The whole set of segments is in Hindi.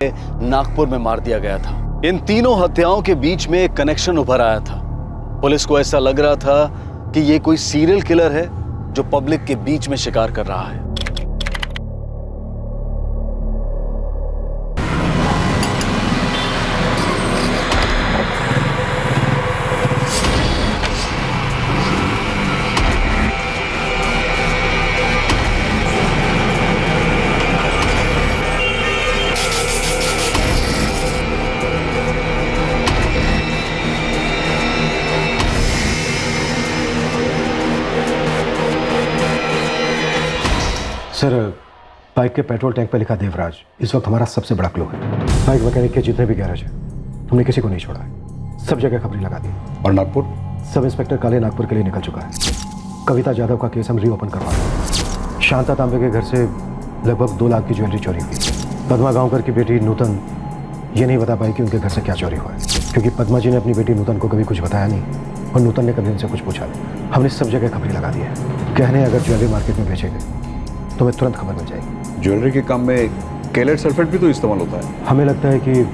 नागपुर में मार दिया गया था। इन तीनों हत्याओं के बीच में एक कनेक्शन उभर आया था। पुलिस को ऐसा लग रहा था कि ये कोई सीरियल किलर है जो पब्लिक के बीच में शिकार कर रहा है। सर, बाइक के पेट्रोल टैंक पे लिखा देवराज इस वक्त हमारा सबसे बड़ा क्लू है। बाइक मैकेनिक के जितने भी गैरेज हैं, हमने किसी को नहीं छोड़ा है। सब जगह खबरें लगा दी। और नागपुर? सब इंस्पेक्टर काले नागपुर के लिए निकल चुका है। कविता जाधव का केस हम रीओपन करवा रहे हैं। शांता तांबे के घर से लगभग 2 लाख की ज्वेलरी चोरी हुई। पद्मा गांवकर की बेटी नूतन ये नहीं बता पाई कि उनके घर से क्या चोरी हुआ है, क्योंकि पद्मा जी ने अपनी बेटी नूतन को कभी कुछ बताया नहीं और नूतन ने कभी उनसे कुछ पूछा नहीं। हमने सब जगह खबरें लगा दी है। कहने अगर ज्वेलरी मार्केट में बेचेंगे तो हमें तुरंत खबर मिल जाएगी। ज्वेलरी के काम में केलाइट सल्फेट भी तो इस्तेमाल होता है। हमें लगता है कि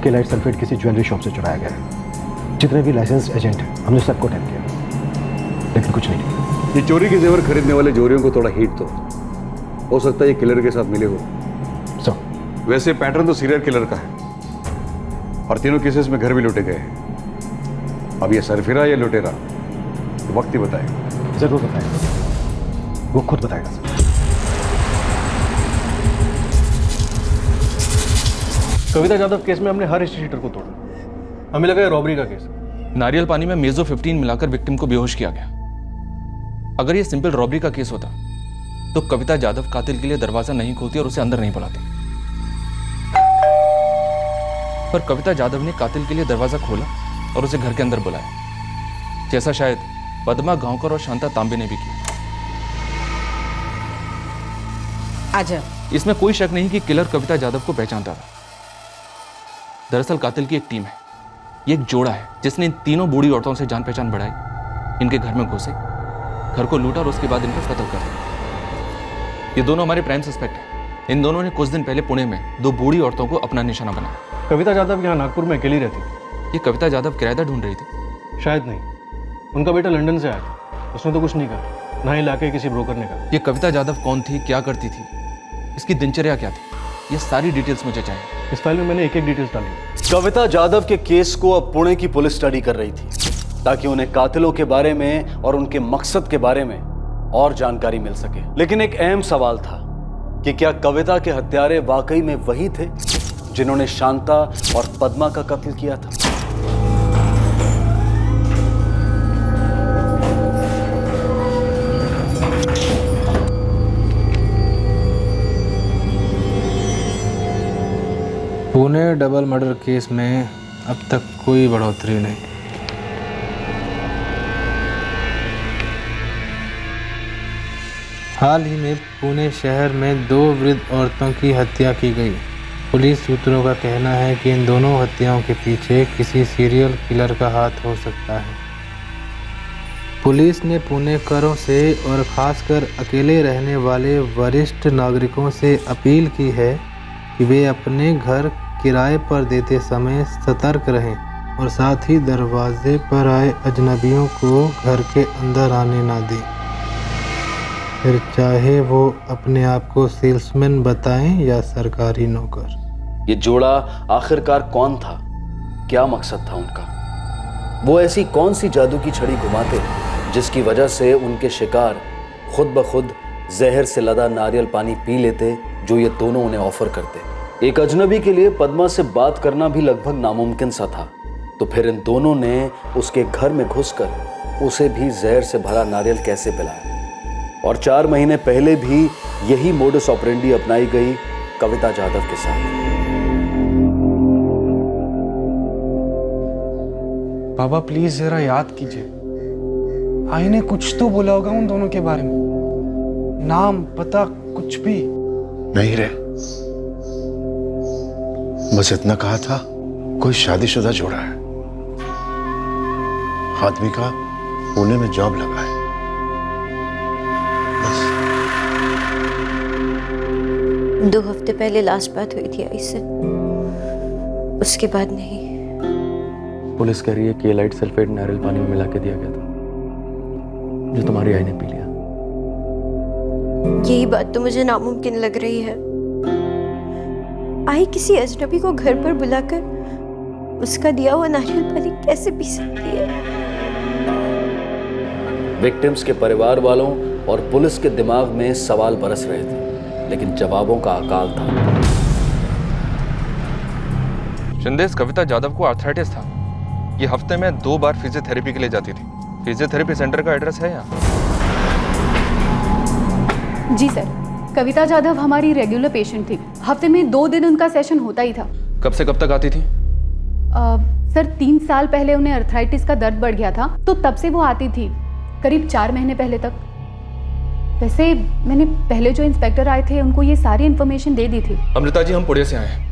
केलाइट सल्फेट किसी ज्वेलरी शॉप से चुराया गया है। जितने भी लाइसेंस एजेंट हैं हमने सबको टैप किया, लेकिन कुछ नहीं निकला। ये चोरी के जेवर खरीदने वाले जोरियों को थोड़ा हीट दो। हो सकता है ये किलर के साथ मिले हो। सो वैसे पैटर्न तो सीरियल किलर का है और तीनों केसेस में घर भी लूटे गए हैं। अब ये सरफिरा या लुटेरा तो वक्त ही बताएगा। जरूर बताएगा, वो खुद बताएगा सर। कविता जाधव केस में हमने हर हिस्ट्री शीटर को तोड़ा। हमें लगा रॉबरी का केस। नारियल पानी में मेजो 15 मिलाकर विक्टिम को बेहोश किया गया। अगर ये सिंपल रॉबरी का केस होता तो कविता जाधव कातिल के लिए दरवाजा नहीं खोलती और उसे अंदर नहीं बुलाती। पर कविता जाधव ने कातिल के लिए दरवाजा खोला और उसे घर के अंदर बुलाया, जैसा शायद पद्मा गांवकर और शांता तांबे ने भी किया। आजा। इसमें कोई शक नहीं कि किलर कविता जाधव को पहचानता था। दरअसल कातिल की एक टीम है। ये एक जोड़ा है जिसने इन तीनों बूढ़ी औरतों से जान पहचान बढ़ाई, इनके घर में घुसे, घर को लूटा और उसके बाद इनका कत्ल कर दिया। ये दोनों हमारे प्राइम सस्पेक्ट हैं। इन दोनों ने कुछ दिन पहले पुणे में 2 बूढ़ी औरतों को अपना निशाना बनाया। कविता जाधव यहाँ नागपुर में अकेली रहती थी। ये कविता जाधव किराएदार ढूंढ रही थी? शायद नहीं, उनका बेटा लंदन से आया था। उसने तो कुछ नहीं कहा, ना ही इलाके किसी ब्रोकर ने कहा। ये कविता जाधव कौन थी, क्या करती थी, इसकी दिनचर्या क्या थी, ये सारी डिटेल्स मुझे चाहिए। इस फाइल में मैंने एक एक डिटेल्स डाली। कविता जाधव के केस को अब पुणे की पुलिस स्टडी कर रही थी ताकि उन्हें कातिलों के बारे में और उनके मकसद के बारे में और जानकारी मिल सके। लेकिन एक अहम सवाल था कि क्या कविता के हत्यारे वाकई में वही थे जिन्होंने शांता और पद्मा का कत्ल किया था? पुणे डबल मर्डर केस में अब तक कोई बढ़ोतरी नहीं। हाल ही में पुणे शहर में 2 वृद्ध औरतों की हत्या की गई। पुलिस सूत्रों का कहना है कि इन दोनों हत्याओं के पीछे किसी सीरियल किलर का हाथ हो सकता है। पुलिस ने पुणेकरों से और खासकर अकेले रहने वाले वरिष्ठ नागरिकों से अपील की है कि वे अपने घर किराए पर देते समय सतर्क रहें और साथ ही दरवाजे पर आए अजनबियों को घर के अंदर आने ना दें, फिर चाहे वो अपने आप को सेल्समैन बताएं या सरकारी नौकर। ये जोड़ा आखिरकार कौन था? क्या मकसद था उनका? वो ऐसी कौन सी जादू की छड़ी घुमाते जिसकी वजह से उनके शिकार खुद ब खुद जहर से लदा नारियल पानी पी लेते जो ये दोनों उन्हें ऑफर करते? एक अजनबी के लिए पद्मा से बात करना भी लगभग नामुमकिन सा था, तो फिर इन दोनों ने उसके घर में घुसकर उसे भी जहर से भरा नारियल कैसे पिलाया? और 4 महीने पहले भी यही मोडस ऑपरेंडी अपनाई गई कविता जाधव के साथ। बाबा प्लीज जरा याद कीजिए, आई ने कुछ तो बोला होगा उन दोनों के बारे में, नाम पता कुछ भी नहीं रे, बस इतना कहा था कोई शादीशुदा जोड़ा है, आदमी का पुणे में जॉब लगा है, बस। 2 हफ्ते पहले लास्ट बात हुई थी आई से। उसके बाद नहीं। पुलिस कह रही है कि ये लाइट सल्फेट नारियल पानी में मिला के दिया गया था, जो तुम्हारी आई ने पी लिया। यही बात तो मुझे नामुमकिन लग रही है। आई किसी अजनबी को घर पर बुलाकर उसका दिया हुआ नारियल पानी कैसे पी सकती है? विक्टिम्स के परिवार वालों और पुलिस के दिमाग में सवाल बरस रहे थे, लेकिन जवाबों का अकाल था। शिंदे, इस कविता यादव को आर्थराइटिस था। ये हफ्ते में 2 बार फिजियोथेरेपी के लिए जाती थी। फिजियोथेरेपी सेंटर का एड्रेस है यहाँ? जी सर, कविता यादव हमारी रेगुलर पेशेंट थी। हफ्ते में 2 दिन उनका सेशन होता ही था। कब से कब तक आती थी? सर 3 साल पहले उन्हें अर्थराइटिस का दर्द बढ़ गया था, तो तब से वो आती थी, करीब 4 महीने पहले तक। वैसे मैंने पहले जो इंस्पेक्टर आए थे उनको ये सारी इन्फॉर्मेशन दे दी थी। अमृता जी, हम पुणे से आए हैं।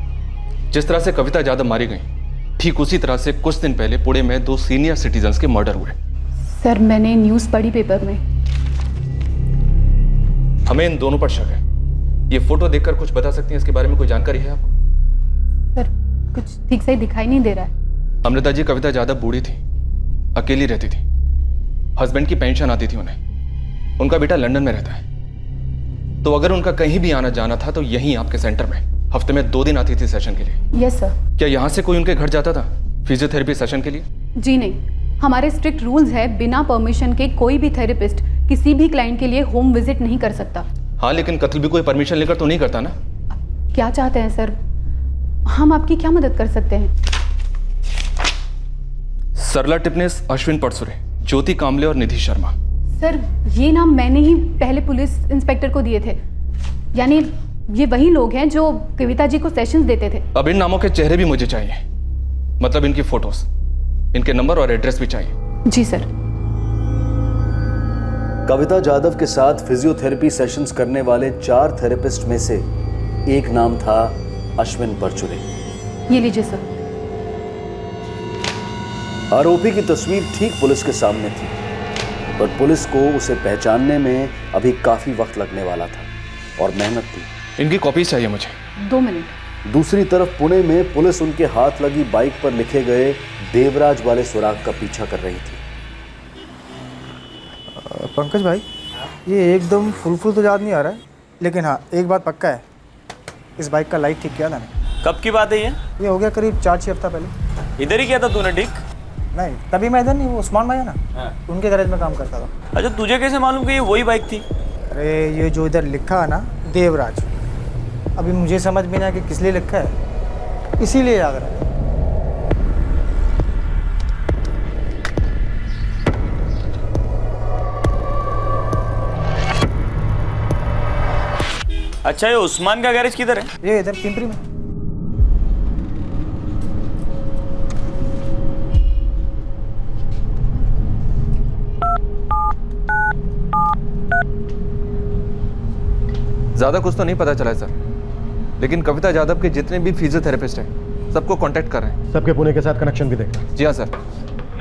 जिस तरह से कविता यादव मारी गई, ठीक उसी तरह से कुछ दिन पहले पुणे में 2 सीनियर सिटीजन्स के मर्डर हुए। सर मैंने न्यूज़ पढ़ी पेपर में। हमें इन दोनों पर शक है। ये फोटो देखकर कुछ बता सकती हैं इसके बारे में? कोई जानकारी है आपको? सर कुछ ठीक से दिखाई नहीं दे रहा है। अमृता जी, कविता यादव बूढ़ी थी, अकेली रहती थी। हस्बैंड की पेंशन आती थी उन्हें। उनका बेटा लंदन में रहता है। तो अगर उनका कहीं भी आना जाना था तो यहीं आपके सेंटर में। हफ्ते में 2 दिन आती थी सेशन के लिए। Yes sir. क्या यहाँ से कोई उनके घर जाता था फिजियोथेरेपी सेशन के लिए? जी नहीं, हमारे स्ट्रिक्ट रूल्स है, बिना परमिशन के कोई भी थेरेपिस्ट किसी भी क्लाइंट के लिए होम विजिट नहीं कर सकता। हाँ, लेकिन कत्ल भी कोई परमिशन लेकर तो नहीं करता ना? क्या चाहते हैं सर, हम आपकी क्या मदद कर सकते हैं? सरला टिपनेस, अश्विन परसुरे, ज्योति कामले और निधि शर्मा। सर ये नाम मैंने ही पहले पुलिस इंस्पेक्टर को दिए थे। यानी ये वही लोग हैं जो कविता जी को सेशंस देते थे। अब इन नामों के चेहरे भी मुझे चाहिए, मतलब इनकी फोटोज, इनके नंबर और एड्रेस भी चाहिए। जी सर। कविता यादव के साथ फिजियोथेरेपी सेशंस करने वाले 4 थेरेपिस्ट में से एक नाम था अश्विन परचुरे। ये लीजिए सर। आरोपी की तस्वीर ठीक पुलिस के सामने थी, पर पुलिस को उसे पहचानने में अभी काफी वक्त लगने वाला था और मेहनत थी। इनकी कॉपीज चाहिए मुझे। 2 मिनट। दूसरी तरफ पुणे में पुलिस उनके हाथ लगी बाइक पर लिखे गए देवराज वाले सुराग का पीछा कर रही थी। पंकज भाई, ये एकदम फुल तो याद नहीं आ रहा है, लेकिन हाँ एक बात पक्का है, इस बाइक का लाइट ठीक किया था ना। कब की बात है ये हो गया करीब 4-6 हफ्ता पहले। इधर ही किया था तूने ठीक? नहीं, तभी मैं इधर नहीं, वो उस्मान भाई है ना, उनके गैरेज में काम करता था। अच्छा, तुझे कैसे मालूम कि ये वही बाइक थी? अरे ये जो इधर लिखा है ना देवराज, अभी मुझे समझ में नहीं आया कि किस लिए लिखा है, इसीलिए याद रहा। अच्छा, ये उस्मान का गैरेज किधर है? ये इधर पिंपरी में। ज्यादा कुछ तो नहीं पता चला है सर, लेकिन कविता यादव के जितने भी फिजियोथेरेपिस्ट हैं सबको कांटेक्ट कर रहे हैं। सबके पुणे के साथ कनेक्शन भी देखना। जी हाँ सर।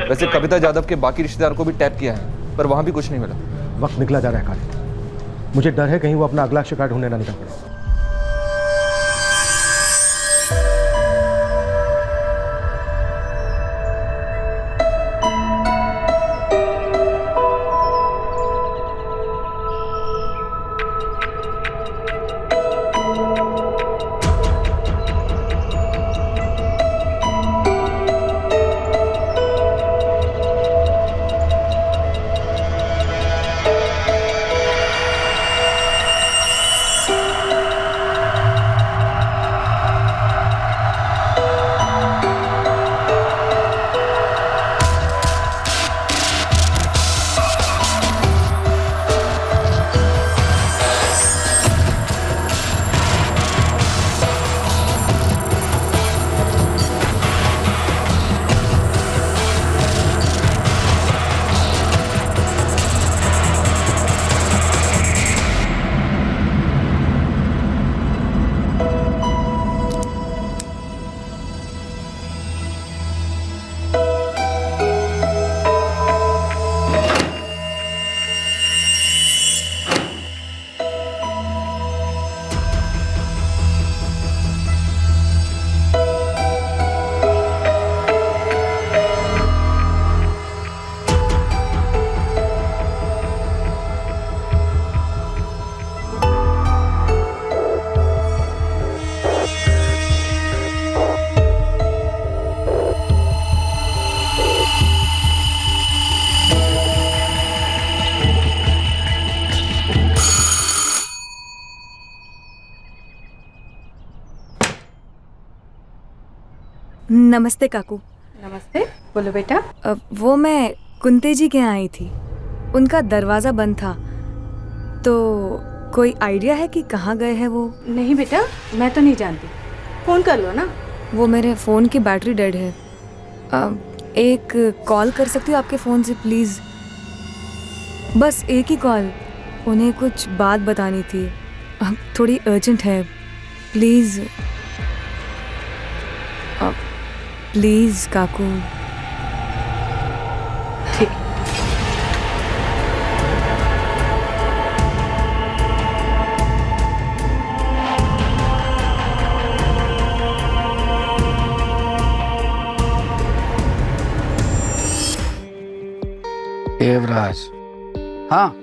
वैसे कविता यादव के बाकी रिश्तेदारों को भी टैप किया है, पर वहां भी कुछ नहीं मिला। वक्त निकला जा रहा है खाली, मुझे डर है कहीं वो अपना अगला शिकार ढूंढने ना निकल पड़े। नमस्ते काकू। नमस्ते, बोलो बेटा। वो मैं कुंते जी के यहाँ आई थी, उनका दरवाज़ा बंद था, तो कोई आइडिया है कि कहाँ गए हैं वो? नहीं बेटा, मैं तो नहीं जानती, फ़ोन कर लो ना। वो मेरे फ़ोन की बैटरी डेड है। एक कॉल कर सकती हो आपके फ़ोन से प्लीज़? बस एक ही कॉल, उन्हें कुछ बात बतानी थी, थोड़ी अर्जेंट है, प्लीज़ प्लीज़ काकू। ठीक। देवराज, हाँ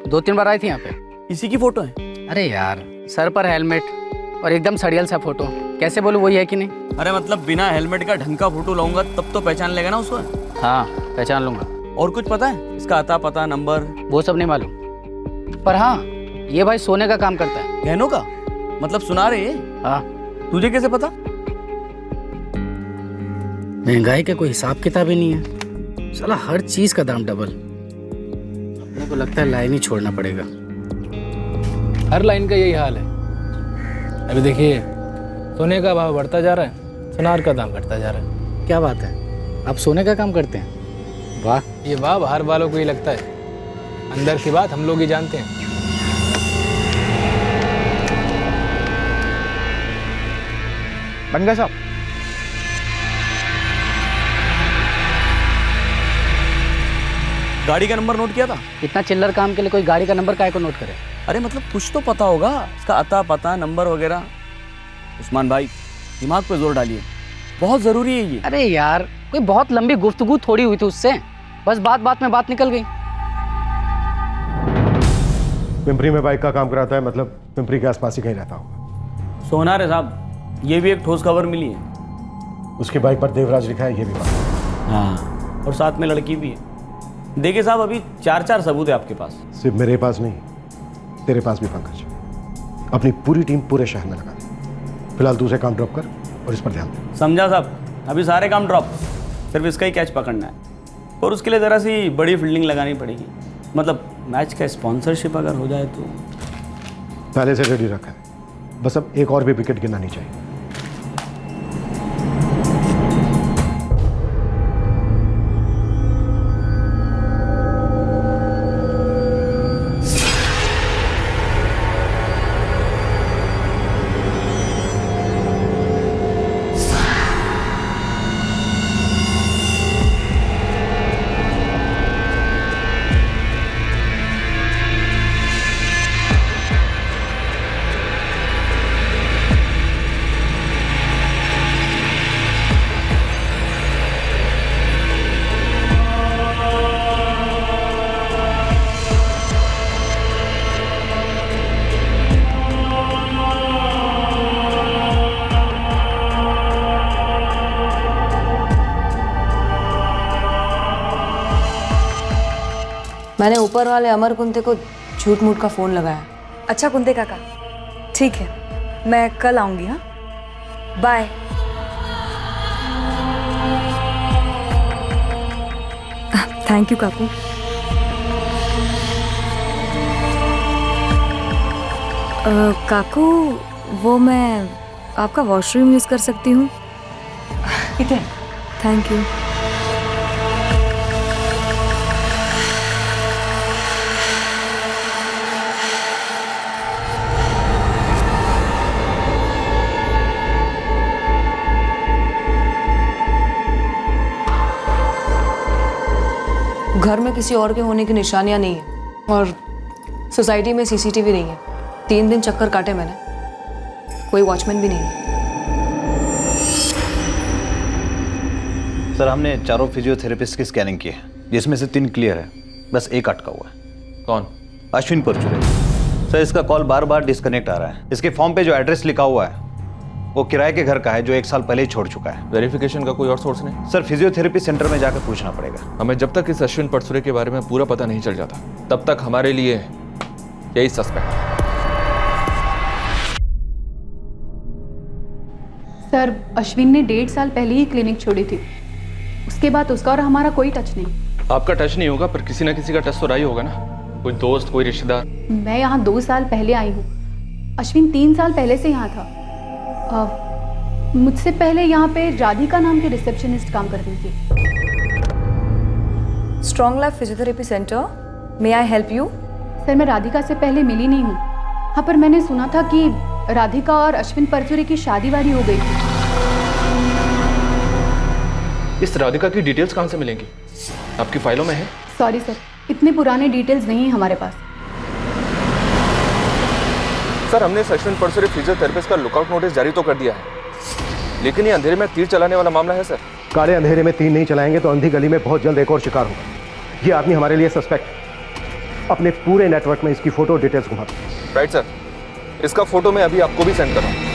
2-3 बार आई थी यहाँ पे। इसी की फोटो है? अरे यार, सर पर हेलमेट और एकदम सड़ियल सा फोटो, कैसे बोलूँ वही है कि नहीं? अरे मतलब बिना हेलमेट का ढंग का फोटो लाऊंगा तब तो पहचान लेगा ना उसको। हाँ पहचान लूंगा। और कुछ पता है इसका आता पता नंबर? वो सब नहीं मालूम, पर हाँ ये भाई सोने का काम करता है। गहनों का मतलब सुना रहे है? हाँ। तुझे कैसे पता? महंगाई का कोई हिसाब किताब ही नहीं है, साला हर चीज का दाम डबल। अपने को लगता है लाइन ही छोड़ना पड़ेगा। हर लाइन का यही हाल है। अभी देखिए, सोने का भाव बढ़ता जा रहा है, सुनार का दाम घटता जा रहा है। क्या बात है, आप सोने का काम करते हैं? वाह। ये वाह बाहर वालों को ही लगता है, अंदर की बात हम लोग ही जानते हैं। बन साहब, गाड़ी का नंबर नोट किया था? इतना चिल्लर काम के लिए कोई गाड़ी का नंबर काहे को नोट करे? अरे मतलब कुछ तो पता होगा, इसका आता पता नंबर वगैरह। उस्मान भाई दिमाग पे जोर डालिए, बहुत जरूरी है ये। अरे यार, कोई बहुत लंबी गुफ्तगू थोड़ी हुई थी उससे, बस बात बात में बात निकल गई। पिंपरी में बाइक का काम कराता है, मतलब पिंपरी के आसपास ही कहीं रहता होगा। सोनार है साहब, ये भी एक ठोस खबर मिली है। उसकी बाइक पर देवराज लिखा है, ये भी बात। हाँ, और साथ में लड़की भी है। देखिए साहब, अभी 4 सबूत है आपके पास। सिर्फ मेरे पास नहीं, तेरे पास भी पंकज। अपनी पूरी टीम पूरे शहर में लगा दे। फिलहाल दूसरे काम ड्रॉप कर और इस पर ध्यान दे। समझा साहब, अभी सारे काम ड्रॉप, सिर्फ इसका ही कैच पकड़ना है। और उसके लिए ज़रा सी बड़ी फील्डिंग लगानी पड़ेगी, मतलब मैच का स्पॉन्सरशिप अगर हो जाए तो। पहले से रेडी रखा है, बस अब एक और भी विकेट गिरना नहीं चाहिए। मैंने ऊपर वाले अमर कुंते को झूठ मूठ का फ़ोन लगाया। अच्छा कुंते काका, ठीक है, मैं कल आऊँगी। हाँ, बाय। थैंक यू काकू। काकू, वो मैं आपका वॉशरूम यूज़ कर सकती हूँ? इधर। Thank you. घर में किसी और के होने की निशानियां नहीं है और सोसाइटी में सीसीटीवी नहीं है। 3 दिन चक्कर काटे मैंने, कोई वॉचमैन भी नहीं है। सर, हमने चारों फिजियोथेरेपिस्ट की स्कैनिंग की है, जिसमें से 3 क्लियर है, बस एक अटका हुआ है। कौन? अश्विन परचुरे। सर, इसका कॉल बार बार डिस्कनेक्ट आ रहा है। इसके फॉर्म पे जो एड्रेस लिखा हुआ है वो किराए के घर का है, जो 1 साल पहले ही छोड़ चुका है। वेरिफिकेशन का कोई और सोर्स नहीं? सर, फिजियोथेरेपी सेंटर में जाकर पूछना पड़ेगा। हमें जब तक इस अश्विन परसुरे के बारे में पूरा पता नहीं चल जाता, तब तक हमारे लिए यही सस्पेक्ट। सर अश्विन ने 1.5 साल पहले ही क्लिनिक छोड़ी थी, उसके बाद उसका और हमारा कोई टच नहीं। आपका टच नहीं होगा पर किसी ना किसी का टच तो रहा ही होगा ना, कोई दोस्त कोई रिश्तेदार। मैं यहाँ 2 साल पहले आई हूँ, अश्विन 3 साल पहले से यहाँ था। मुझसे पहले यहाँ पे राधिका नाम की रिसेप्शनिस्ट काम करती थी। Strong life physiotherapy centre, may I help you? Sir मैं राधिका से पहले मिली नहीं हूँ, हाँ पर मैंने सुना था कि राधिका और अश्विन परचुरे की शादी वादी हो गई थी। इस राधिका की डिटेल्स कहाँ से मिलेंगी? आपकी फाइलों में है? सॉरी सर, इतने पुराने डिटेल्स नहीं है हमारे पास। सर हमने अश्विन परचुरे फिजियोथेरेपिस्ट का लुकआउट नोटिस जारी तो कर दिया है, लेकिन ये अंधेरे में तीर चलाने वाला मामला है सर। काले अंधेरे में तीर नहीं चलाएंगे तो अंधी गली में बहुत जल्द एक और शिकार होगा। ये आदमी हमारे लिए सस्पेक्ट है। अपने पूरे नेटवर्क में इसकी फोटो डिटेल्स घुमा दो। राइट सर, इसका फोटो मैं अभी आपको भी सेंड कर रहा हूँ।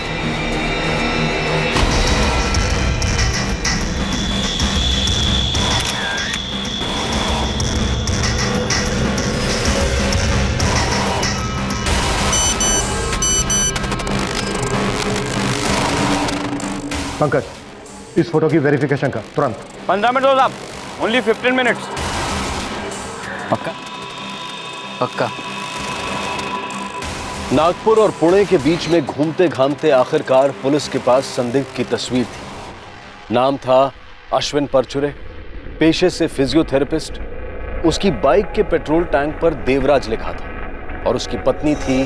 पंकज, इस फोटो की वेरिफिकेशन कर तुरंत। 15 मिनट हो साहब, ओनली 15 मिनट्स। पक्का? पक्का। नागपुर और पुणे के बीच में घूमते घामते आखिरकार पुलिस के पास संदिग्ध की तस्वीर थी। नाम था अश्विन परचुरे, पेशे से फिजियोथेरेपिस्ट। उसकी बाइक के पेट्रोल टैंक पर देवराज लिखा था और उसकी पत्नी थी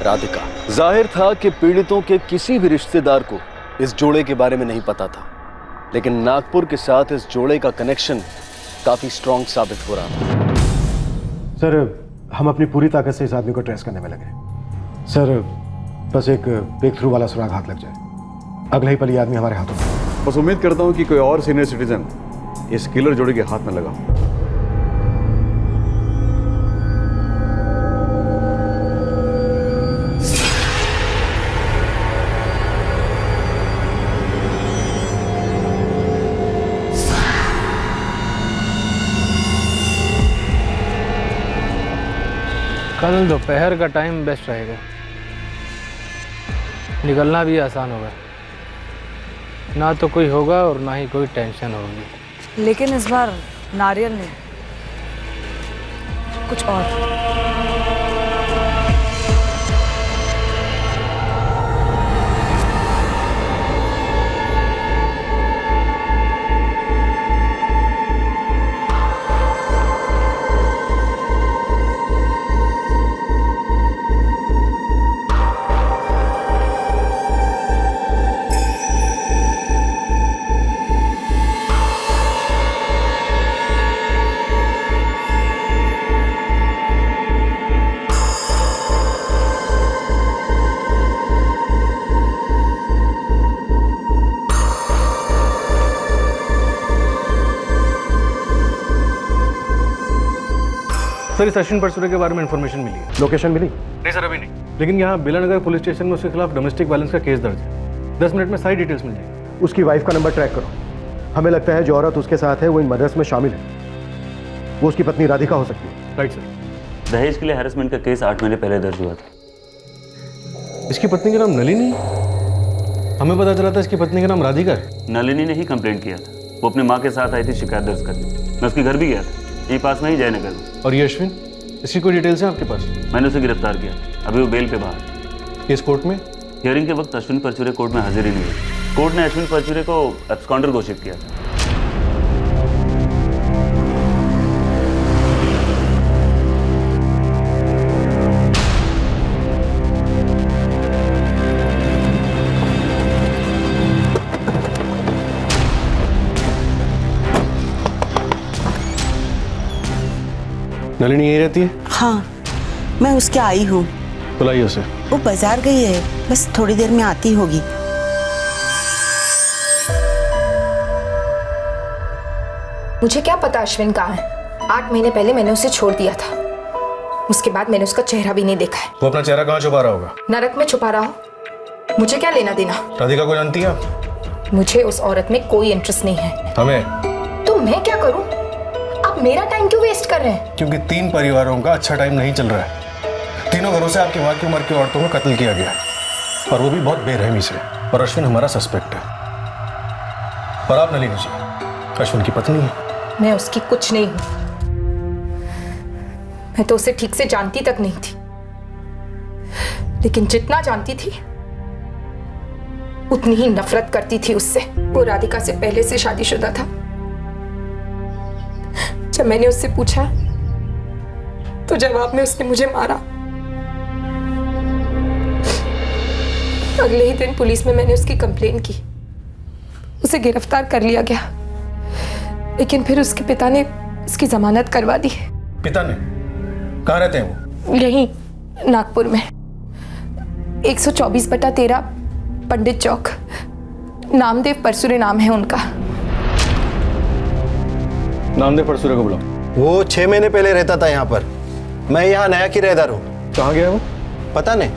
राधिका। जाहिर था कि पीड़ितों के किसी भी रिश्तेदार को इस जोड़े के बारे में नहीं पता था, लेकिन नागपुर के साथ इस जोड़े का कनेक्शन काफी स्ट्रॉन्ग साबित हो रहा था। सर हम अपनी पूरी ताकत से इस आदमी को ट्रेस करने में लगे। सर बस एक ब्रेक थ्रू वाला सुराग हाथ लग जाए, अगले ही पल ये आदमी हमारे हाथों में। बस उम्मीद करता हूँ कि कोई और सीनियर सिटीजन इस किलर जोड़ी के हाथ में लगा। कल दोपहर का टाइम बेस्ट रहेगा, निकलना भी आसान होगा, ना तो कोई होगा और ना ही कोई टेंशन होगी। लेकिन इस बार नारियल नहीं, कुछ और। सर इस अश्विन परचुरे के बारे में इन्फॉर्मेशन मिली है। लोकेशन मिली? नहीं सर अभी नहीं, लेकिन यहाँ बिलानगर पुलिस स्टेशन में उसके खिलाफ डोमेस्टिक वायलेंस का केस दर्ज है। 10 मिनट में सारी डिटेल्स मिल जाएगी। उसकी वाइफ का नंबर ट्रैक करो। हमें लगता है जो औरत उसके साथ है वो इन मर्डर्स में शामिल है। वो उसकी पत्नी राधिका हो सकती है। Right sir. दहेज के लिए हैरेसमेंट का केस 8 महीने पहले दर्ज हुआ था। इसकी पत्नी का नाम नलिनी? हमें पता चला था इसकी पत्नी का नाम राधिका है। नलिनी ने ही कंप्लेंट किया था, वो अपनी माँ के साथ आई थी शिकायत दर्ज करने। मैं उसके घर भी गया था, यहीं पास में ही जयनगर में। और ये अश्विन, इसकी कोई डिटेल्स है आपके पास? मैंने उसे गिरफ्तार किया, अभी वो बेल पे बाहर। केस कोर्ट में? हियरिंग के वक्त अश्विन परचुरे कोर्ट में हाजिर ही नहीं हुई। कोर्ट ने अश्विन परचुरे को एब्सकॉन्डर घोषित किया था। नलिनी यहीं रहती है? हाँ, मैं उसके आई हूँ। बुलाइए उसे। वो बाजार गई है, बस थोड़ी देर में आती होगी। मुझे क्या पता अश्विन कहाँ है। 8 महीने पहले मैंने उसे छोड़ दिया था, उसके बाद मैंने उसका चेहरा भी नहीं देखा है। वो अपना चेहरा कहाँ छुपा रहा होगा? नरक में छुपा रहा हो, मुझे क्या लेना देना। राधिका को जानती हैं आप? मुझे उस औरत में कोई इंटरेस्ट नहीं है। हमें? तो मैं क्या करूं? आप मेरा टाइम क्यों वेस्ट कर रहे हैं? क्योंकि 3 परिवारों का अच्छा टाइम नहीं चल रहा है। तीनों घरों से आपकी माँ की उम्र की औरतों को कत्ल किया गया, और वो भी बहुत बेरहमी से। और अश्विन हमारा सस्पेक्ट है। और आप नलिनी जी अश्विन की पत्नी है। मैं उसकी कुछ नहीं हूं। मैं तो उसे ठीक से जानती तक नहीं थी, लेकिन जितना जानती थी उतनी ही नफरत करती थी उससे। वो राधिका से पहले से शादीशुदा था। जब मैंने उससे पूछा तो जवाब में उसने मुझे मारा। अगले ही दिन पुलिस में मैंने उसकी कंप्लेन की। उसे गिरफ्तार कर लिया गया, लेकिन फिर उसके पिता ने उसकी जमानत करवा दी। पिता ने? कहाँ रहते हैं वो? यहीं नागपुर में 124/13 पंडित चौक। नामदेव परसुरे नाम है उनका। नामदेव परसुरे को बुलाओ। वो 6 महीने पहले रहता था यहाँ पर। मैं यहाँ नया किराएदार हूँ। कहाँ गया वो? पता नहीं।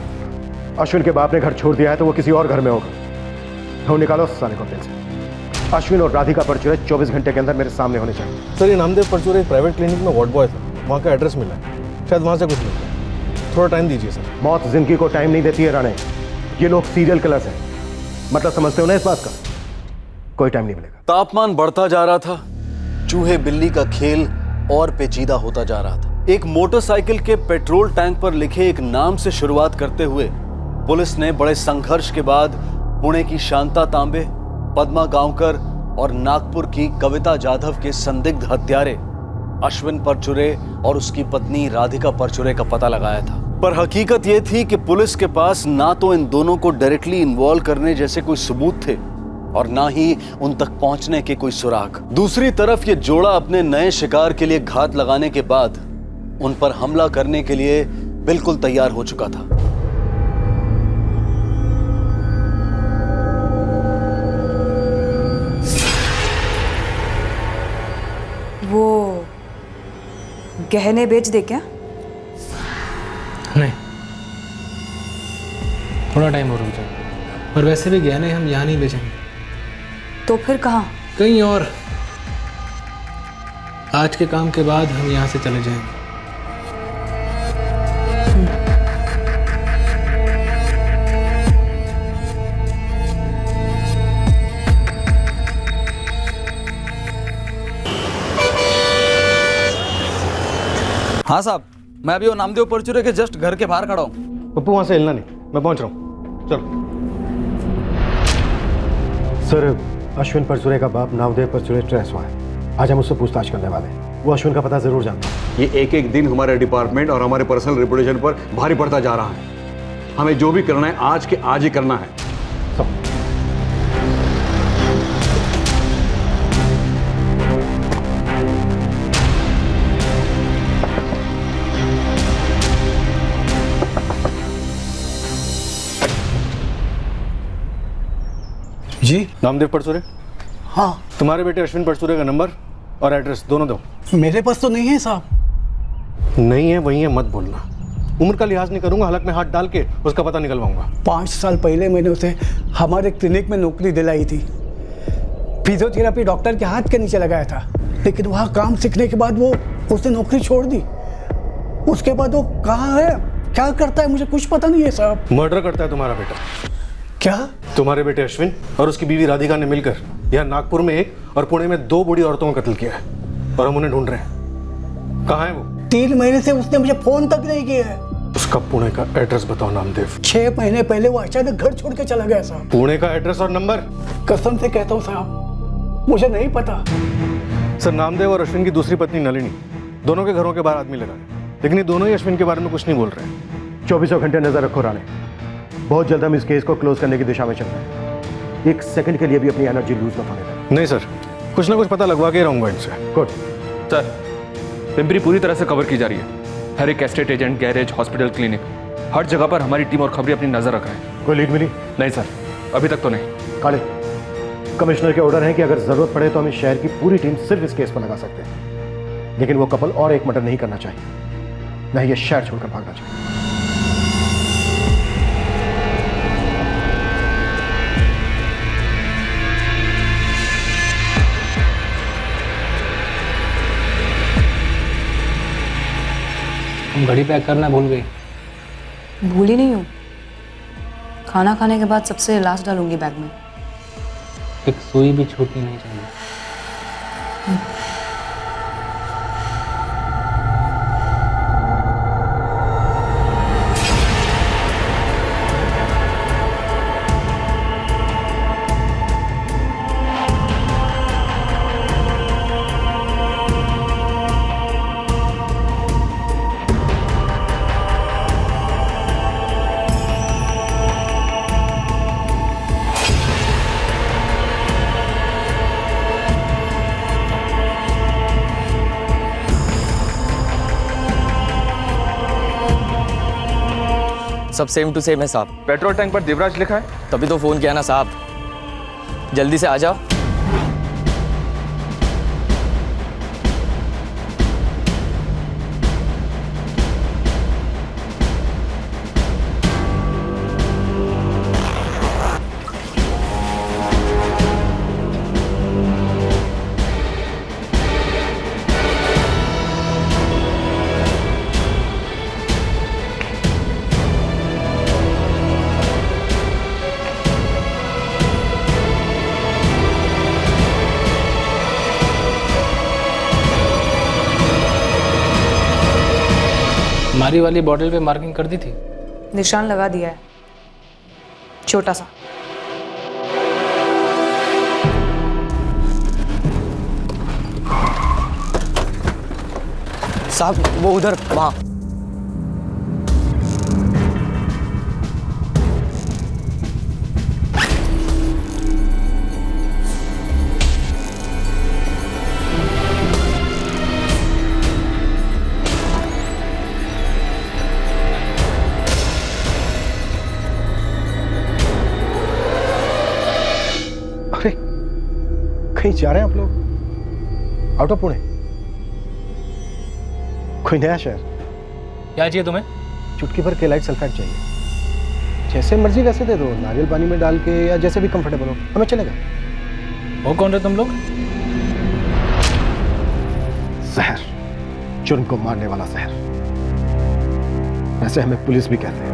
अश्विन के बाप ने घर छोड़ दिया है तो वो किसी और घर में होगा। तो निकालो साले को से। अश्विन और राधिका परचुरे 24 घंटे के अंदर मेरे सामने होने चाहिए। सर, ये नामदेव परचुरे प्राइवेट क्लिनिक में वार्ड बॉय था। वहाँ का एड्रेस मिला है, शायद वहाँ से कुछ मिला है। थोड़ा टाइम दीजिए सर। मौत जिंदगी को टाइम नहीं देती है राणे। ये लोग सीरियल किलर्स हैं। मतलब समझते हो ना इस बात का? कोई टाइम नहीं मिलेगा। तापमान बढ़ता जा रहा था। चूहे बिल्ली का खेल और पेचीदा होता जा रहा था। एक मोटरसाइकिल के पेट्रोल टैंक पर लिखे एक नाम से शुरुआत करते हुए पुलिस ने बड़े संघर्ष के बाद पुणे की शांता तांबे, पद्मा गांवकर और नागपुर की कविता जाधव के संदिग्ध हत्यारे अश्विन परचुरे और उसकी पत्नी राधिका परचुरे का पता लगाया था। पर हकीकत यह थी कि पुलिस के पास ना तो इन दोनों को डायरेक्टली इन्वॉल्व करने जैसे कोई सबूत थे और ना ही उन तक पहुंचने के कोई सुराग। दूसरी तरफ ये जोड़ा अपने नए शिकार के लिए घात लगाने के बाद उन पर हमला करने के लिए बिल्कुल तैयार हो चुका था। वो गहने बेच दे क्या? नहीं, थोड़ा टाइम और रुक जाओ। और वैसे भी गहने हम यहाँ नहीं बेचेंगे। तो फिर कहाँ? कहीं और। आज के काम के बाद हम यहाँ से चले जाएंगे। हाँ साहब, मैं अभी वो नामदेव परचुरे के जस्ट घर के बाहर खड़ा हूँ। पप्पू वहाँ से हिलना नहीं, मैं पहुँच रहा हूँ। चलो। सर, अश्विन परचुरे का बाप नामदेव परचुरे ट्रेस हुआ है। आज हम उससे पूछताछ करने वाले हैं। वो अश्विन का पता जरूर जानता है। ये एक एक दिन हमारे डिपार्टमेंट और हमारे पर्सनल रेपुटेशन पर भारी पड़ता जा रहा है। हमें जो भी करना है आज के आज ही करना है। जी नामदेव परचुरे? हाँ। तुम्हारे बेटे अश्विन परचुरे का नंबर और एड्रेस दोनों दो। मेरे पास तो नहीं है साहब। नहीं है, वही है, मत बोलना। उम्र का लिहाज नहीं करूंगा, हलक में हाथ डाल के उसका पता निकलवाऊंगा। 5 साल पहले मैंने उसे हमारे क्लिनिक में नौकरी दिलाई थी। फिजियोथेरेपी डॉक्टर के हाथ के नीचे लगाया था, लेकिन वहाँ काम सीखने के बाद वो उसने नौकरी छोड़ दी। उसके बाद वो कहाँ है, क्या करता है, मुझे कुछ पता नहीं है साहब। मर्डर करता है तुम्हारा बेटा। क्या? तुम्हारे बेटे अश्विन और उसकी बीवी राधिका ने मिलकर यहाँ नागपुर में एक और पुणे में 2 बूढ़ी औरतों का कत्ल किया है और हम उन्हें ढूंढ रहे हैं। कहाँ है वो? 3 महीने से उसने मुझे फोन तक नहीं किया है। उसका पुणे का एड्रेस बताओ नामदेव। 6 महीने पहले वो अचानक घर छोड़ के चला गया साहब। पुणे का एड्रेस और नंबर? कसम से कहता हूँ साहब, मुझे नहीं पता। सर, नामदेव और अश्विन की दूसरी पत्नी नलिनी, दोनों के घरों के बाहर आदमी लगा है, लेकिन ये दोनों ही अश्विन के बारे में कुछ नहीं बोल रहे हैं। 24 घंटे नजर रखो राणे। बहुत जल्द हम इस केस को क्लोज करने की दिशा में चल रहे हैं। 1 सेकंड के लिए भी अपनी एनर्जी लूज मत होने दें। नहीं सर, कुछ ना कुछ पता लगवा के रहूंगा इनसे। गुड सर, पिंपरी पूरी तरह से कवर की जा रही है। हर एक estate agent, garage, hospital, clinic, हर जगह पर हमारी टीम और खबरें अपनी नजर रख रहे हैं। कोई लीड मिली? नहीं सर, अभी तक तो नहीं। काले, कमिश्नर के ऑर्डर है कि अगर जरूरत पड़े तो हम इस शहर की पूरी टीम सिर्फ इस केस पर लगा सकते हैं, लेकिन वो कपल और एक मर्डर नहीं करना चाहिए, नहीं ये शहर छोड़कर भागना चाहिए। हम घड़ी पैक करना भूल गई। भूली नहीं हूँ, खाना खाने के बाद सबसे लास्ट डालूंगी बैग में। एक सुई भी छूटनी नहीं चाहिए। सब सेम टू सेम है साहब। पेट्रोल टैंक पर देवराज लिखा है। तभी तो फोन किया ना साहब, जल्दी से आ जाओ। हमारी वाली बॉटल पे मार्किंग कर दी थी। निशान लगा दिया है, छोटा सा। साहब वो उधर वहां। कहीं जा रहे हैं आप लोग? Out of Pune? कोई नया शहर? क्या चाहिए तुम्हें? चुटकी भर केलाइट सल्फेट चाहिए। जैसे मर्जी वैसे दे दो, नारियल पानी में डाल के या जैसे भी कंफर्टेबल हो, हमें चलेगा। वो कौन रहे तुम लोग? जहर, जुर्म को मारने वाला जहर। वैसे हमें पुलिस भी कहते हैं।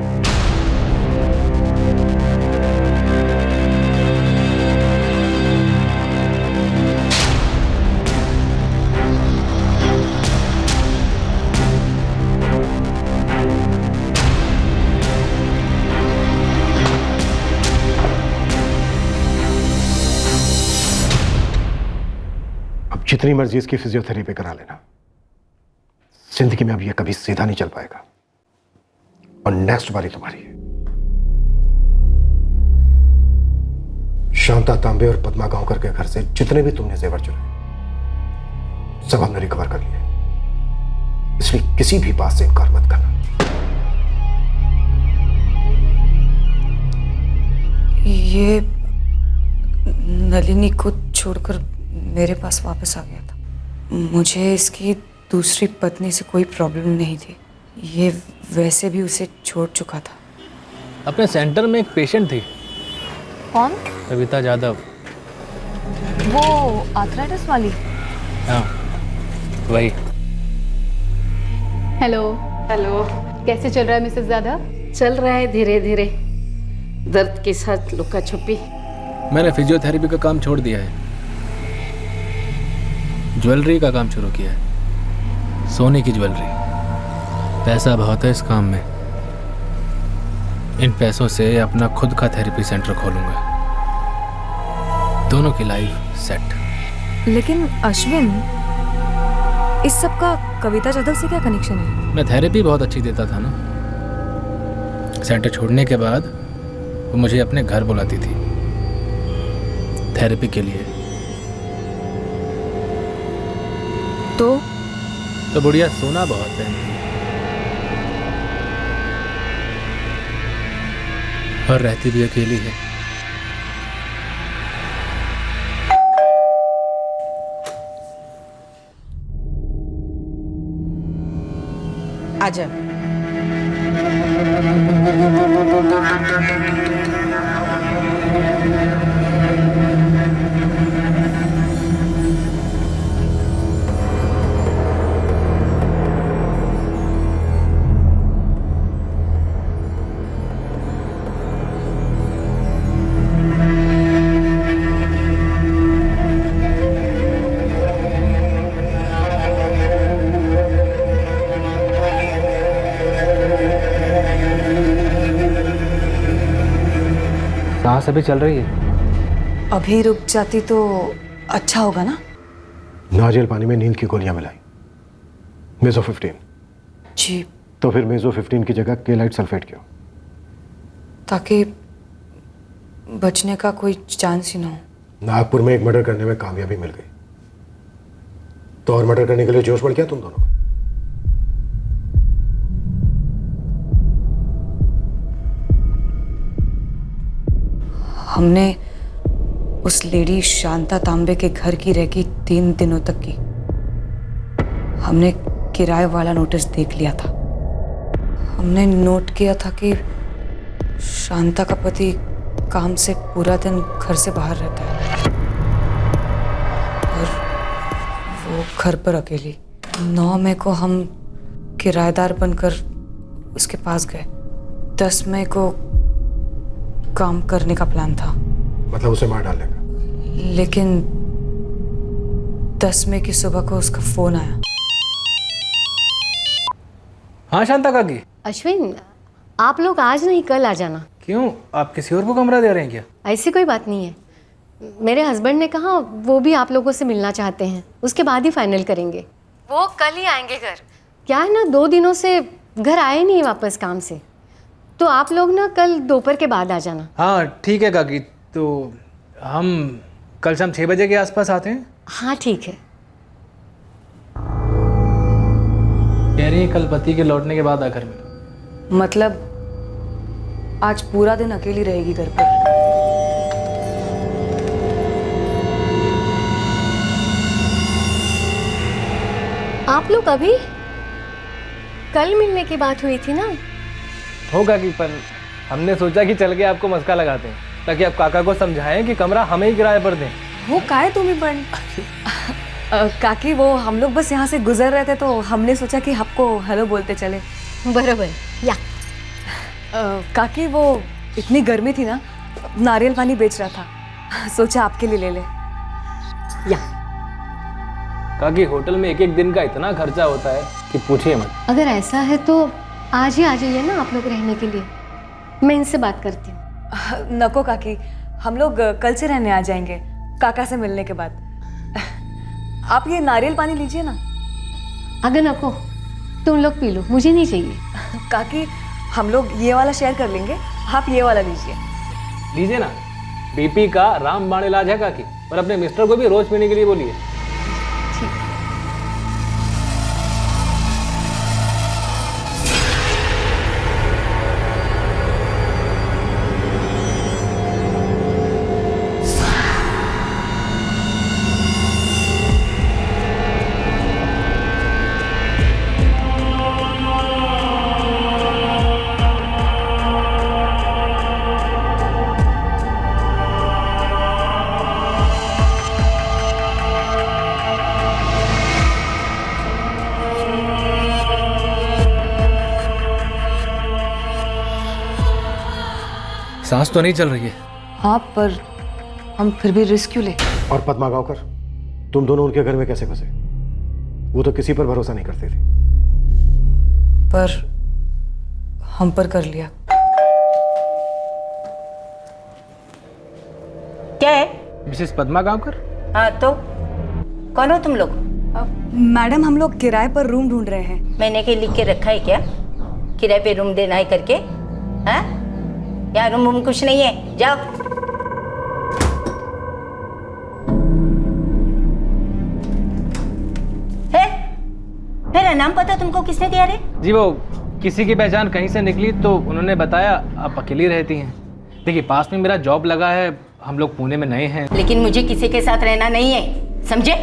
जितनी मर्जी इसकी फिजियोथेरेपी करा लेना, जिंदगी में अब ये कभी सीधा नहीं चल पाएगा। और नेक्स्ट बारी तुम्हारी है। शांता तांबे और पद्मा गांवकर के घर से जितने भी तुमने जेवर चुराए सब हमने रिकवर कर लिए, इसलिए किसी भी बात से इनकार मत करना। ये नलिनी को छोड़कर मेरे पास वापस आ गया था। मुझे इसकी दूसरी पत्नी से कोई प्रॉब्लम नहीं थी। ये वैसे भी उसे छोड़ चुका था। अपने सेंटर में एक पेशेंट थी। कौन? कविता यादव। वो आर्थराइटिस वाली? हाँ वही। हेलो। हेलो। कैसे चल रहा है मिसेस यादव? चल रहा है धीरे धीरे, दर्द के साथ लुका छुपी। मैंने फिजियोथेरेपी का काम छोड़ दिया है, ज्वेलरी का काम शुरू किया है। सोने की ज्वेलरी। पैसा बहुत है इस काम में। इन पैसों से अपना खुद का थेरेपी सेंटर खोलूंगा। दोनों की लाइफ सेट। लेकिन अश्विन, इस सब का कविता यादव से क्या कनेक्शन है? मैं थेरेपी बहुत अच्छी देता था ना। सेंटर छोड़ने के बाद वो मुझे अपने घर बुलाती थी थेरेपी के लिए। तो बुढ़िया सोना बहुत पहनती है और रहती भी अकेली है। आजा। सांस अभी चल रही है? अभी रुक जाती तो अच्छा होगा ना। नारियल पानी में नींद की गोलियां मिलाई, मेजो 15। जी। तो फिर मेजो 15 की जगह केलाइट सल्फेट क्यों? ताकि बचने का कोई चांस ही ना हो। नागपुर में एक मर्डर करने में कामयाबी मिल गई तो और मर्डर करने के लिए जोश बढ़ गया तुम दोनों का? हमने उस लेडी शांता तांबे के घर की रेकी 3 दिनों तक की। हमने किराए वाला नोटिस देख लिया था। हमने नोट किया था कि शांता का पति काम से पूरा दिन घर से बाहर रहता है और वो घर पर अकेली। 9 मई को हम किराएदार बनकर उसके पास गए। 10 मई को काम करने का प्लान था, मतलब उसे मार डालने का। लेकिन 10 मई की सुबह को उसका फोन आया। हाँ शांता काकी। अश्विन, आप लोग आज नहीं कल आ जाना। क्यों, आप किसी और को कमरा दे रहे हैं क्या? ऐसी कोई बात नहीं है। मेरे हस्बैंड ने कहा वो भी आप लोगों से मिलना चाहते हैं, उसके बाद ही फाइनल करेंगे। वो कल ही आएंगे घर। क्या है ना, 2 दिनों से घर आए नहीं वापस काम से, तो आप लोग ना कल दोपहर के बाद आ जाना। हाँ ठीक है काकी, तो हम कल शाम 6 बजे के आसपास आते हैं। हाँ ठीक है। कह रही है कल पति के लौटने के बाद आकर मिलो। मतलब आज पूरा दिन अकेली रहेगी घर पर। आप लोग अभी कल मिलने की बात हुई थी ना? होगा कि पर हमने सोचा कि चल के आपको मस्का लगाते हैं ताकि आप काका को समझाएं कि कमरा हमें ही किराए पर दें। वो काहे तुम ही बन काकी, वो हम लोग बस यहाँ से गुजर रहे थे तो हमने सोचा कि आपको हेलो बोलते चले। बराबर। या काकी, वो इतनी गर्मी थी ना, नारियल पानी बेच रहा था, सोचा आपके लिए ले ले। या काकी, होटल में एक दिन का इतना खर्चा होता है कि पूछिए मत। अगर ऐसा है तो आज ही आ जाइए ना आप लोग रहने के लिए, मैं इनसे बात करती हूँ। नको काकी, हम लोग कल से रहने आ जाएंगे काका से मिलने के बाद। आप ये नारियल पानी लीजिए ना। अगर नको तुम लोग पी लो, मुझे नहीं चाहिए। काकी, हम लोग ये वाला शेयर कर लेंगे, आप ये वाला लीजिए। लीजिए ना, बीपी का रामबाण इलाज है काकी, और अपने मिस्टर को भी रोज पीने के लिए बोलिए। सांस तो नहीं चल रही है। हाँ, पर हम फिर भी रिस्क क्यों ले? और पद्मा गांवकर, तुम दोनों उनके घर में कैसे फंसे? वो तो किसी पर भरोसा नहीं करते थे। पर हम पर कर लिया। क्या है? मिसेस पद्मा गांवकर? हाँ तो कौन हो तुम लोग? मैडम, हम लोग किराए पर रूम ढूंढ रहे हैं। मैंने के लिख के रखा है क्या, किराए पे रूम देना है करके? हाँ, यहाँ रूम कुछ नहीं है, जाओ। है, मेरा नाम पता तुमको किसने दिया रे? जी, वो किसी की पहचान कहीं से निकली तो उन्होंने बताया आप अकेली रहती हैं। देखिए, पास में मेरा जॉब लगा है, हम लोग पुणे में नए हैं। लेकिन मुझे किसी के साथ रहना नहीं है, समझे?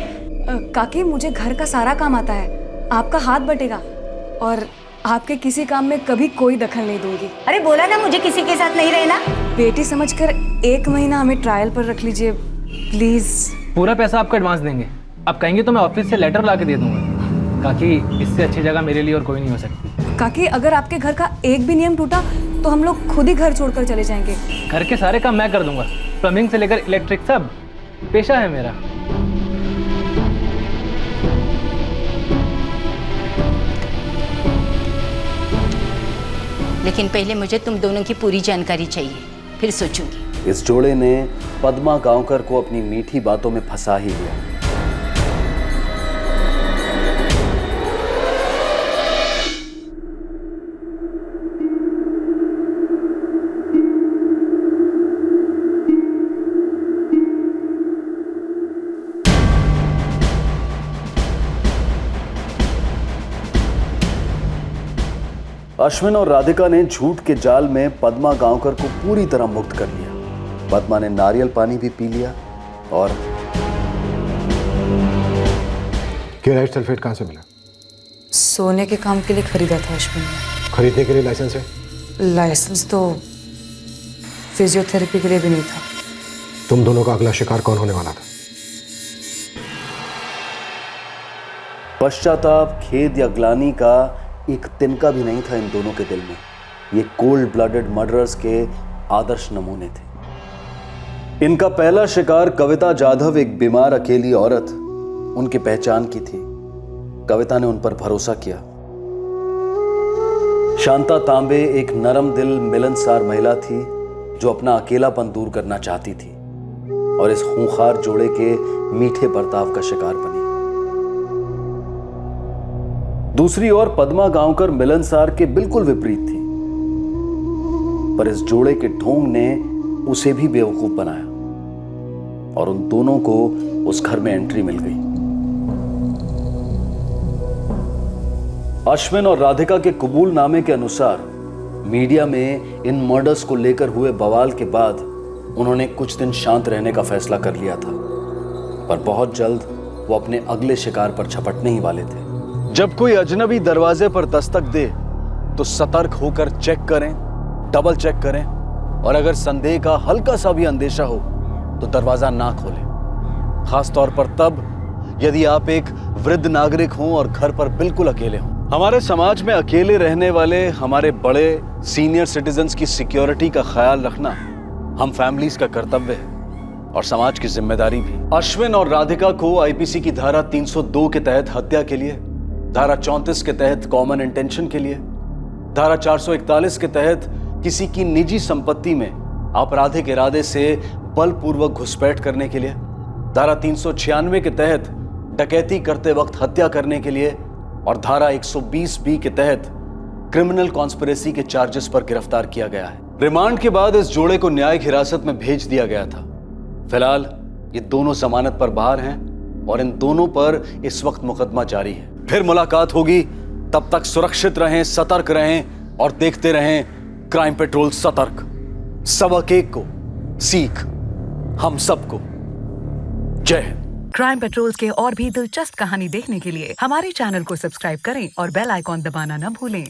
काकी, मुझे घर का सारा काम आता है, आपका हाथ बटेगा और आपके किसी काम में कभी कोई दखल नहीं दूंगी। अरे बोला ना मुझे किसी के साथ नहीं रहना। बेटी समझकर 1 महीना हमें ट्रायल पर रख लीजिए प्लीज। पूरा पैसा आपको एडवांस देंगे, आप कहेंगे तो मैं ऑफिस से लेटर ला के दे दूंगा। काकी, इससे अच्छी जगह मेरे लिए और कोई नहीं हो सकती। काकी, अगर आपके घर का एक भी नियम टूटा तो हम लोग खुद ही घर छोड़कर चले जाएंगे। घर के सारे काम मैं कर दूंगा, प्लम्बिंग से लेकर इलेक्ट्रिक सब, पेशा है मेरा। लेकिन पहले मुझे तुम दोनों की पूरी जानकारी चाहिए, फिर सोचूंगी। इस जोड़े ने पद्मा गांवकर को अपनी मीठी बातों में फंसा ही लिया। अश्विन और राधिका ने झूठ के जाल में पद्मा गांवकर को पूरी तरह मुक्त कर लिया। पद्मा ने नारियल पानी भी पी लिया और केराइट सल्फेट कहां से मिला? सोने के काम के लिए खरीदा था अश्विन ने। खरीदने के लिए लाइसेंस है? लाइसेंस तो फिजियोथेरेपी के लिए भी नहीं था। तुम दोनों का अगला शिकार कौन होने वाला था? पश्चाताप, खेद या ग्लानि का एक तिनका भी नहीं था इन दोनों के दिल में। ये कोल्ड ब्लडेड मर्डरर्स के आदर्श नमूने थे। इनका पहला शिकार कविता जाधव, एक बीमार अकेली औरत, उनकी पहचान की थी। कविता ने उन पर भरोसा किया। शांता तांबे एक नरम दिल मिलनसार महिला थी जो अपना अकेलापन दूर करना चाहती थी और इस खूंखार जोड़े के मीठे बर्ताव का शिकार बनी। दूसरी ओर पद्मा गांवकर मिलनसार के बिल्कुल विपरीत थी, पर इस जोड़े के ढोंग ने उसे भी बेवकूफ बनाया और उन दोनों को उस घर में एंट्री मिल गई। अश्विन और राधिका के कबूलनामे के अनुसार मीडिया में इन मर्डर्स को लेकर हुए बवाल के बाद उन्होंने कुछ दिन शांत रहने का फैसला कर लिया था, पर बहुत जल्द वो अपने अगले शिकार पर झपटने ही वाले थे। जब कोई अजनबी दरवाजे पर दस्तक दे तो सतर्क होकर चेक करें, डबल चेक करें और अगर संदेह का हल्का सा भी अंदेशा हो तो दरवाजा ना खोलें। खास तौर पर तब यदि आप एक वृद्ध नागरिक हों और घर पर बिल्कुल अकेले हों। हमारे समाज में अकेले रहने वाले हमारे बड़े सीनियर सिटीजन्स की सिक्योरिटी का ख्याल रखना हम फैमिलीज का कर्तव्य है और समाज की जिम्मेदारी भी। अश्विन और राधिका को आईपीसी की धारा 302 के तहत हत्या के लिए, धारा 34 के तहत कॉमन इंटेंशन के लिए, धारा 441 के तहत किसी की निजी संपत्ति में आपराधिक इरादे से बलपूर्वक घुसपैठ करने के लिए, धारा 396 के तहत डकैती करते वक्त हत्या करने के लिए और धारा 120B के तहत क्रिमिनल कॉन्स्पिरेसी के चार्जेस पर गिरफ्तार किया गया है। रिमांड के बाद इस जोड़े को न्यायिक हिरासत में भेज दिया गया था। फिलहाल ये दोनों जमानत पर बाहर हैं और इन दोनों पर इस वक्त मुकदमा जारी है। फिर मुलाकात होगी, तब तक सुरक्षित रहें, सतर्क रहें और देखते रहें क्राइम पेट्रोल सतर्क। सबक एक को सीख हम सबको। जय हिंद। क्राइम पेट्रोल्स के और भी दिलचस्प कहानी देखने के लिए हमारे चैनल को सब्सक्राइब करें और बेल आइकॉन दबाना न भूलें।